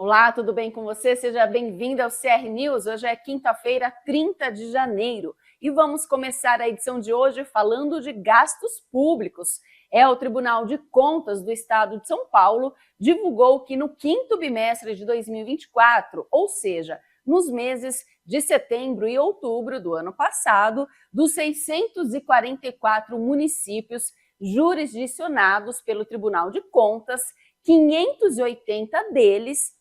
Olá, tudo bem com você? Seja bem-vindo ao CR News. Hoje é quinta-feira, 30 de janeiro, e vamos começar a edição de hoje falando de gastos públicos. O Tribunal de Contas do Estado de São Paulo divulgou que no quinto bimestre de 2024, ou seja, nos meses de setembro e outubro do ano passado, dos 644 municípios jurisdicionados pelo Tribunal de Contas, 580 deles,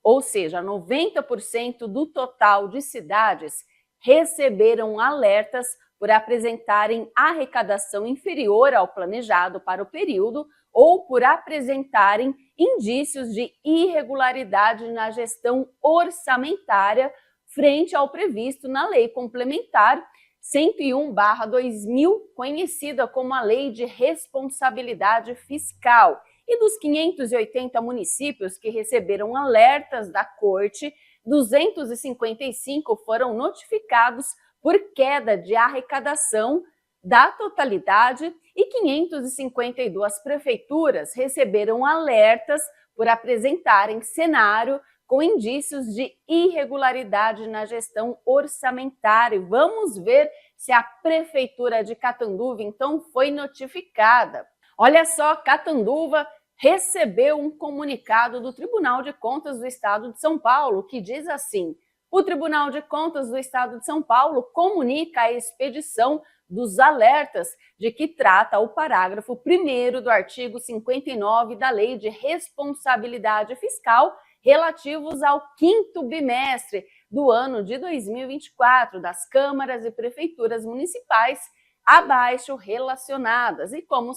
ou seja, 90% do total de cidades, receberam alertas por apresentarem arrecadação inferior ao planejado para o período ou por apresentarem indícios de irregularidade na gestão orçamentária frente ao previsto na Lei Complementar 101/2000, conhecida como a Lei de Responsabilidade Fiscal. E dos 580 municípios que receberam alertas da Corte, 255 foram notificados por queda de arrecadação da totalidade e 552 prefeituras receberam alertas por apresentarem cenário com indícios de irregularidade na gestão orçamentária. Vamos ver se a Prefeitura de Catanduva, então, foi notificada. Olha só, Catanduva recebeu um comunicado do Tribunal de Contas do Estado de São Paulo que diz assim: o Tribunal de Contas do Estado de São Paulo comunica a expedição dos alertas de que trata o parágrafo 1º do artigo 59 da Lei de Responsabilidade Fiscal relativos ao quinto bimestre do ano de 2024 das câmaras e prefeituras municipais abaixo relacionadas. E como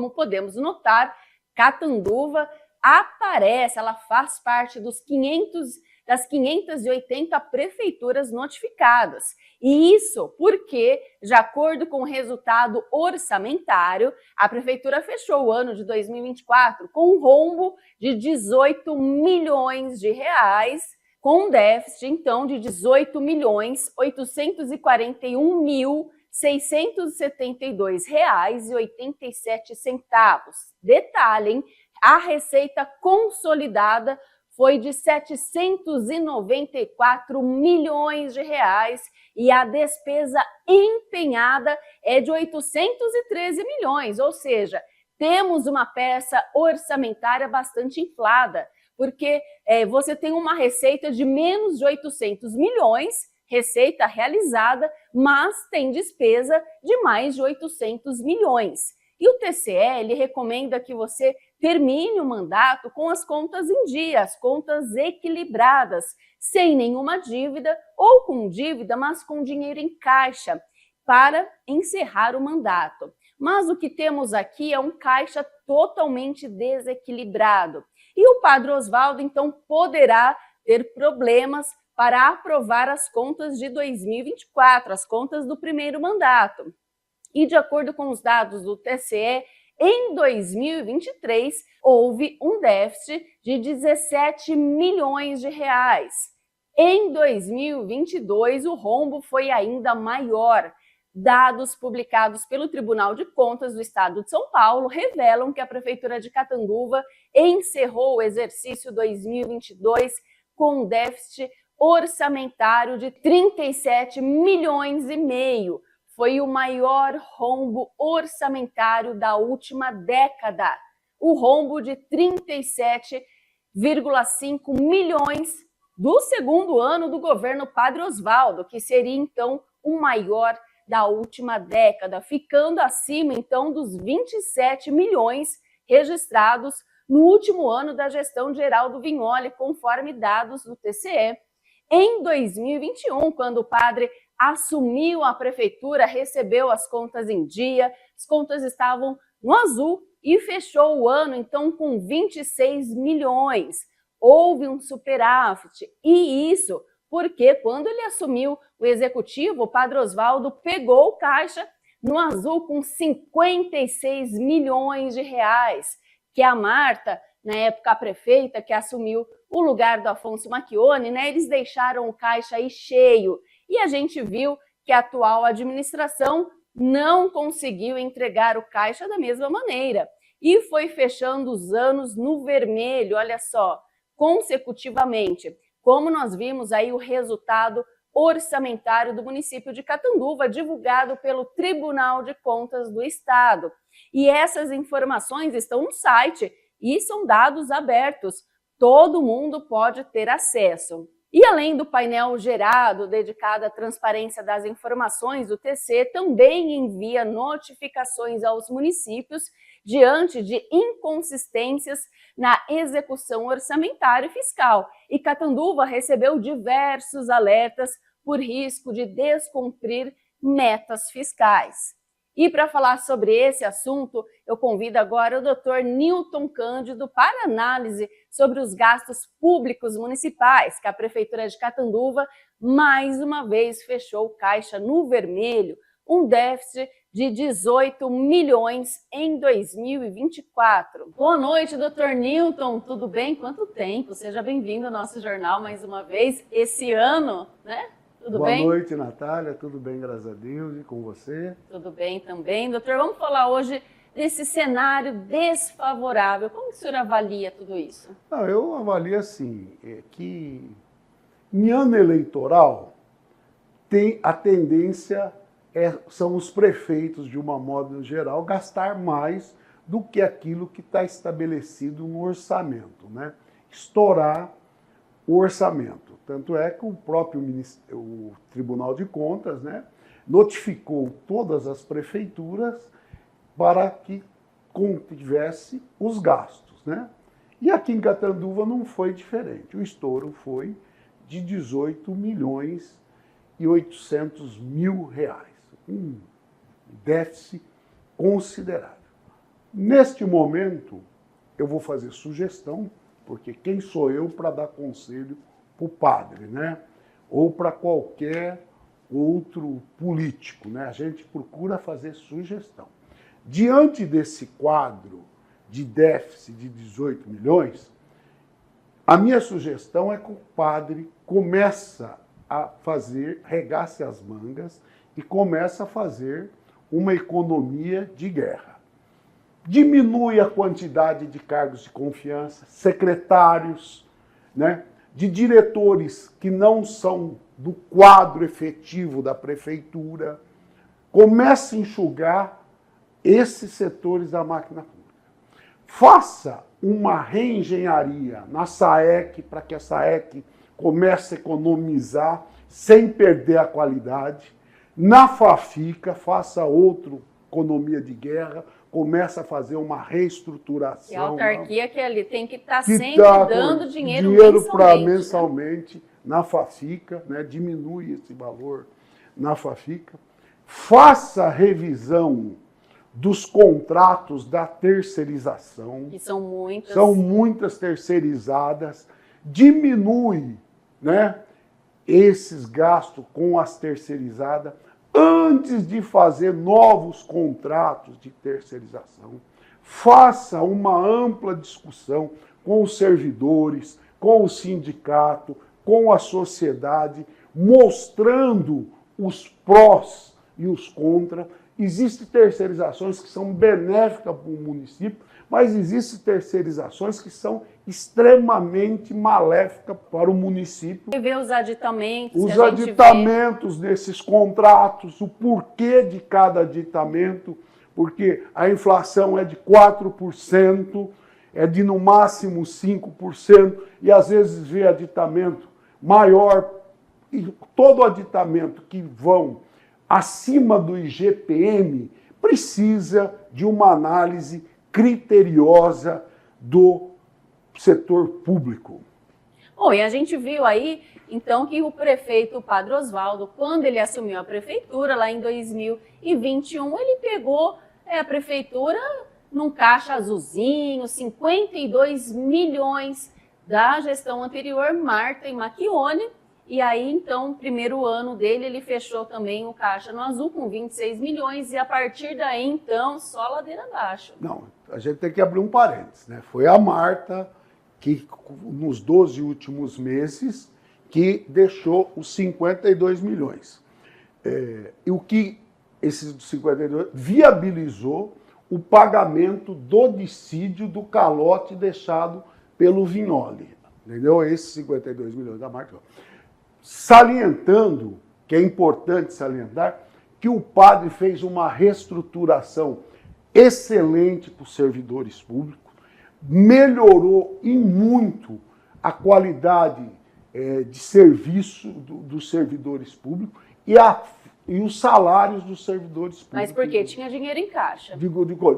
podemos notar, Catanduva aparece, ela faz parte das 580 prefeituras notificadas. E isso porque, de acordo com o resultado orçamentário, a prefeitura fechou o ano de 2024 com um rombo de 18 milhões de reais, com um déficit, então, de 18.841.672,87. Detalhe, hein? A receita consolidada foi de 794 milhões de reais e a despesa empenhada é de 813 milhões, ou seja, temos uma peça orçamentária bastante inflada, porque você tem uma receita de menos de 800 milhões, receita realizada, mas tem despesa de mais de 800 milhões. E o TCE, ele recomenda que você termine o mandato com as contas em dia, as contas equilibradas, sem nenhuma dívida ou com dívida, mas com dinheiro em caixa, para encerrar o mandato. Mas o que temos aqui é um caixa totalmente desequilibrado. E o Padre Osvaldo, então, poderá ter problemas para aprovar as contas de 2024, as contas do primeiro mandato. E de acordo com os dados do TCE, em 2023, houve um déficit de 17 milhões de reais. Em 2022, o rombo foi ainda maior. Dados publicados pelo Tribunal de Contas do Estado de São Paulo revelam que a Prefeitura de Catanduva encerrou o exercício 2022 com um déficit orçamentário de 37 milhões e meio. Foi o maior rombo orçamentário da última década. O rombo de 37,5 milhões do segundo ano do governo Padre Osvaldo, que seria então o maior da última década, ficando acima então dos 27 milhões registrados no último ano da gestão de Geraldo Vignoli, conforme dados do TCE. Em 2021, quando o padre assumiu a prefeitura, recebeu as contas em dia, as contas estavam no azul e fechou o ano, então, com 26 milhões. Houve um superávit, e isso porque quando ele assumiu o executivo, o Padre Osvaldo pegou o caixa no azul com 56 milhões de reais, que a Marta, na época a prefeita, que assumiu o lugar do Afonso Macchione, eles deixaram o caixa aí cheio. E a gente viu que a atual administração não conseguiu entregar o caixa da mesma maneira. E foi fechando os anos no vermelho, olha só, consecutivamente, como nós vimos aí o resultado orçamentário do município de Catanduva, divulgado pelo Tribunal de Contas do Estado. E essas informações estão no site e são dados abertos. Todo mundo pode ter acesso. E além do painel gerado dedicado à transparência das informações, o TC também envia notificações aos municípios diante de inconsistências na execução orçamentária e fiscal. E Catanduva recebeu diversos alertas por risco de descumprir metas fiscais. E para falar sobre esse assunto, eu convido agora o Dr. Newton Cândido para análise sobre os gastos públicos municipais, que a Prefeitura de Catanduva mais uma vez fechou o caixa no vermelho, um déficit de 18 milhões em 2024. Boa noite, Dr. Newton, tudo bem? Quanto tempo? Seja bem-vindo ao nosso jornal mais uma vez, esse ano, né? Tudo bem? Boa noite, Natália. Tudo bem, graças a Deus. E com você? Tudo bem também. Doutor, vamos falar hoje desse cenário desfavorável. Como que o senhor avalia tudo isso? Não, eu avalio assim, que em ano eleitoral a tendência são os prefeitos, de uma modo geral, gastar mais do que aquilo que está estabelecido no orçamento, né? Estourar o orçamento. Tanto é que o próprio o Tribunal de Contas, né, notificou todas as prefeituras para que contivesse os gastos, né? E aqui em Catanduva não foi diferente. O estouro foi de 18 milhões e 800 mil reais. Um déficit considerável. Neste momento, eu vou fazer sugestão, porque quem sou eu para dar conselho para o padre, né? Ou para qualquer outro político, né? A gente procura fazer sugestão. Diante desse quadro de déficit de 18 milhões, a minha sugestão é que o padre começa a fazer, regace as mangas e começa a fazer uma economia de guerra. Diminui a quantidade de cargos de confiança, secretários, né? De diretores que não são do quadro efetivo da prefeitura, comece a enxugar esses setores da máquina pública. Faça uma reengenharia na SAEC, para que a SAEC comece a economizar sem perder a qualidade. Na FAFICA, faça outra economia de guerra, começa a fazer uma reestruturação. E a autarquia que ali tem que estar sempre dando dinheiro mensalmente na FAFICA, né? Diminui esse valor na FAFICA. Faça a revisão dos contratos da terceirização. Que são muitas. São muitas terceirizadas. Diminui, né, esses gastos com as terceirizadas antes de fazer novos contratos de terceirização. Faça uma ampla discussão com os servidores, com o sindicato, com a sociedade, mostrando os prós e os contras. Existem terceirizações que são benéficas para o município, mas existem terceirizações que são extremamente maléficas para o município. E ver os aditamentos. Os aditamentos desses contratos, o porquê de cada aditamento, porque a inflação é de 4%, é de no máximo 5%, e às vezes vê aditamento maior, e todo aditamento que vão acima do IGPM precisa de uma análise criteriosa do setor público. Bom, e a gente viu aí, então, que o prefeito Padre Osvaldo, quando ele assumiu a prefeitura, lá em 2021, ele pegou a prefeitura num caixa azulzinho, 52 milhões da gestão anterior, Marta e Macchione. E aí, então, primeiro ano dele, ele fechou também o caixa no azul com 26 milhões e a partir daí, então, só ladeira abaixo. Não, a gente tem que abrir um parênteses, né? Foi a Marta que, nos 12 últimos meses, que deixou os 52 milhões. E o que esses 52 viabilizou o pagamento do dissídio do calote deixado pelo Vignoli. entendeu? Esses 52 milhões da marca. Salientando, que é importante salientar, que o padre fez uma reestruturação excelente para os servidores públicos, melhorou em muito a qualidade de serviço dos servidores públicos e os salários dos servidores públicos. Mas por quê? Tinha dinheiro em caixa.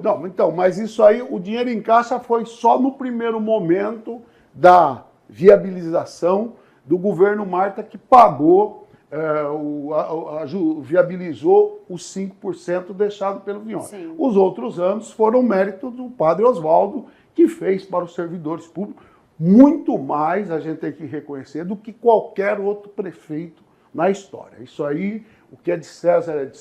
Não, então, mas isso aí, o dinheiro em caixa foi só no primeiro momento da viabilização do governo Marta, que pagou, viabilizou os 5% deixado pelo Vignoli. Sim. Os outros anos foram mérito do padre Oswaldo, que fez para os servidores públicos muito mais, a gente tem que reconhecer, do que qualquer outro prefeito na história. Isso aí, o que é de César,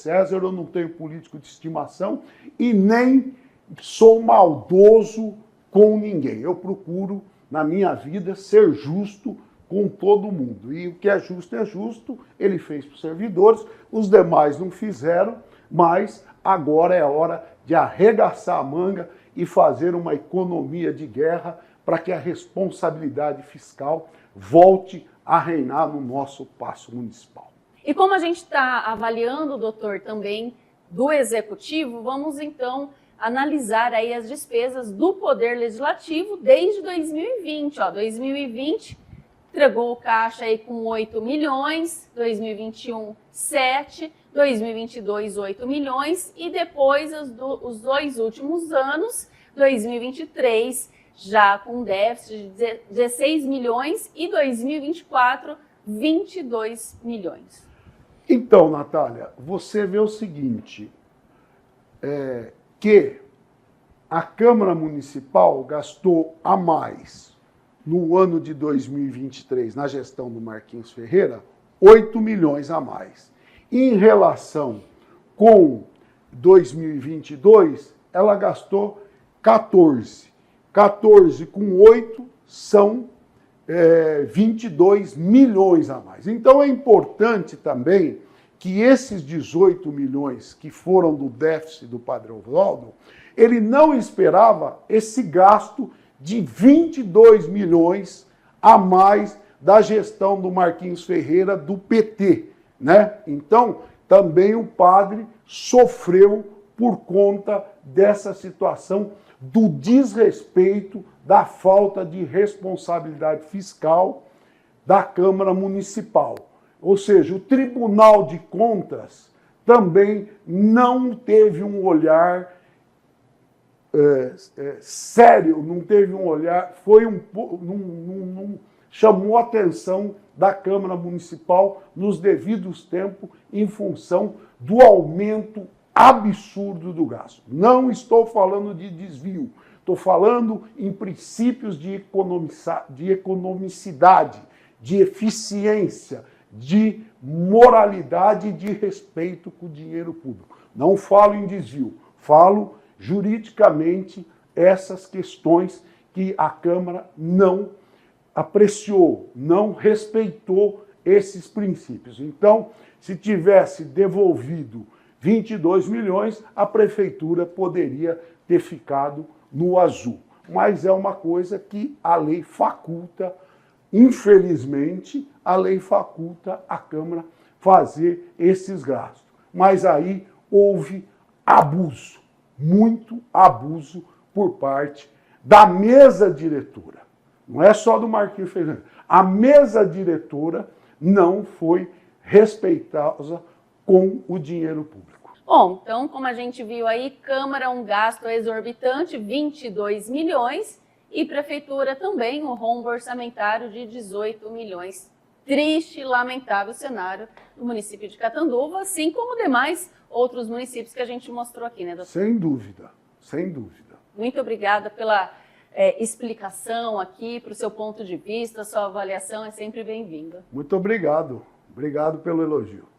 eu não tenho político de estimação e nem sou maldoso com ninguém. Eu procuro, na minha vida, ser justo com todo mundo. E o que é justo, ele fez para os servidores, os demais não fizeram, mas agora é hora de arregaçar a manga e fazer uma economia de guerra para que a responsabilidade fiscal volte a reinar no nosso Paço Municipal. E como a gente está avaliando, doutor, também do Executivo, vamos então analisar aí as despesas do Poder Legislativo desde 2020. 2020 entregou o caixa aí com 8 milhões, 2021, 7, 2022, 8 milhões e depois os 2 últimos anos, 2023, já com déficit de 16 milhões e 2024, 22 milhões. Então, Natália, você vê o seguinte, que a Câmara Municipal gastou a mais no ano de 2023, na gestão do Marquinhos Ferreira, 8 milhões a mais. Em relação com 2022, ela gastou 14. 14 com 8 são 22 milhões a mais. Então é importante também que esses 18 milhões que foram do déficit do Padre Oswaldo, ele não esperava esse gasto de 22 milhões a mais da gestão do Marquinhos Ferreira do PT, né? Então, também o padre sofreu por conta dessa situação do desrespeito, da falta de responsabilidade fiscal da Câmara Municipal. Ou seja, o Tribunal de Contas também não teve um olhar sério, não teve um olhar, não chamou a atenção da Câmara Municipal nos devidos tempos em função do aumento absurdo do gasto. Não estou falando de desvio, estou falando em princípios de economicidade, de eficiência, de moralidade e de respeito com o dinheiro público. Não falo em desvio, falo juridicamente essas questões que a Câmara não apreciou, não respeitou esses princípios. Então, se tivesse devolvido 22 milhões, a Prefeitura poderia ter ficado no azul. Mas é uma coisa que a lei faculta, infelizmente, a lei faculta a Câmara fazer esses gastos. Mas aí houve abuso, muito abuso por parte da mesa diretora. Não é só do Marquinhos Ferreira. A mesa diretora não foi respeitosa com o dinheiro público. Bom, então, como a gente viu aí, Câmara um gasto exorbitante, 22 milhões, e Prefeitura também um rombo orçamentário de 18 milhões. Triste e lamentável cenário do município de Catanduva, assim como demais outros municípios que a gente mostrou aqui, né, doutor? Sem dúvida, sem dúvida. Muito obrigada pela explicação aqui, para o seu ponto de vista, sua avaliação é sempre bem-vinda. Muito obrigado. Obrigado pelo elogio.